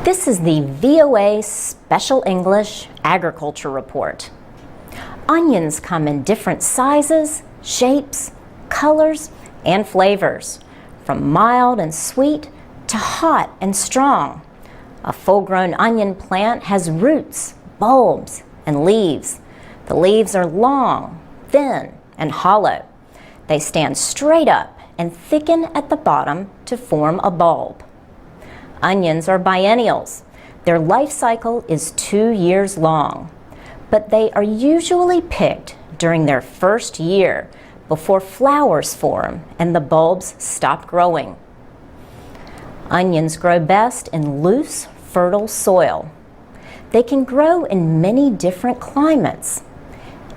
This is the VOA Special English Agriculture Report. Onions come in different sizes, shapes, colors, and flavors, from mild and sweet to hot and strong. A full-grown onion plant has roots, bulbs, and leaves. The leaves are long, thin, and hollow. They stand straight up and thicken at the bottom to form a bulb. Onions are biennials. Their life cycle is 2 years long, but they are usually picked during their first year before flowers form and the bulbs stop growing. Onions grow best in loose, fertile soil. They can grow in many different climates.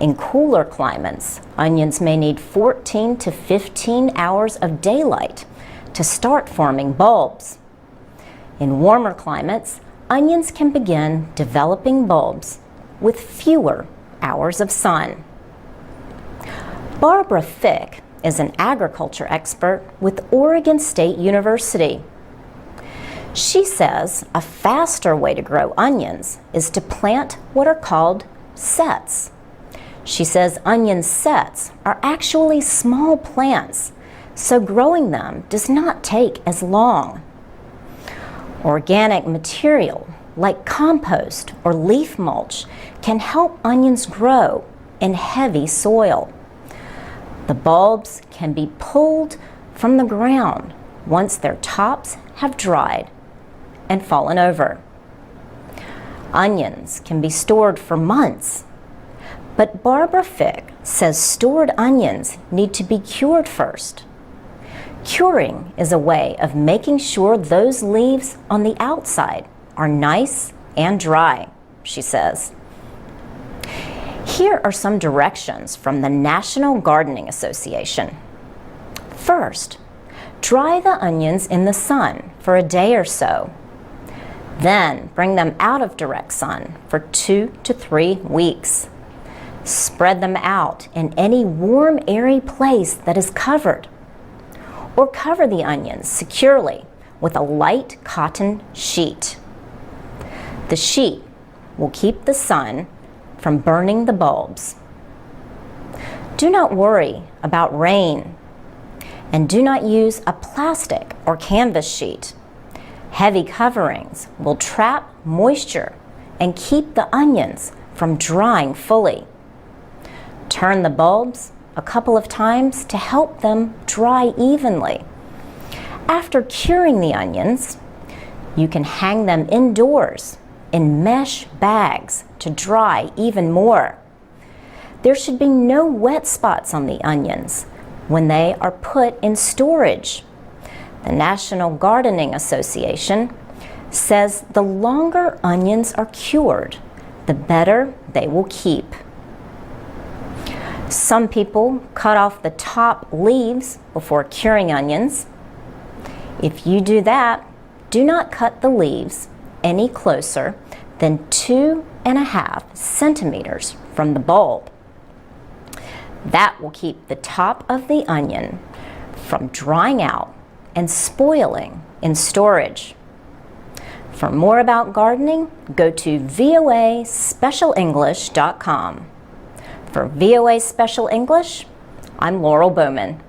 In cooler climates, onions may need 14 to 15 hours of daylight to start forming bulbs. In warmer climates, onions can begin developing bulbs with fewer hours of sun. Barbara Fick is an agriculture expert with Oregon State University. She says a faster way to grow onions is to plant what are called sets. She says onion sets are actually small plants, so growing them does not take as long. Organic material like compost or leaf mulch can help onions grow in heavy soil. The bulbs can be pulled from the ground once their tops have dried and fallen over. Onions can be stored for months, but Barbara Fick says stored onions need to be cured first. Curing is a way of making sure those leaves on the outside are nice and dry, she says. Here are some directions from the National Gardening Association. First, dry the onions in the sun for a day or so. Then bring them out of direct sun for 2 to 3 weeks. Spread them out in any warm, airy place that is covered. Or cover the onions securely with a light cotton sheet. The sheet will keep the sun from burning the bulbs. Do not worry about rain, and do not use a plastic or canvas sheet. Heavy coverings will trap moisture and keep the onions from drying fully. Turn the bulbs a couple of times to help them dry evenly. After curing the onions, you can hang them indoors in mesh bags to dry even more. There should be no wet spots on the onions when they are put in storage. The National Gardening Association says the longer onions are cured, the better they will keep. Some people cut off the top leaves before curing onions. If you do that, do not cut the leaves any closer than 2.5 centimeters from the bulb. That will keep the top of the onion from drying out and spoiling in storage. For more about gardening, go to voaspecialenglish.com. For VOA Special English, I'm Laurel Bowman.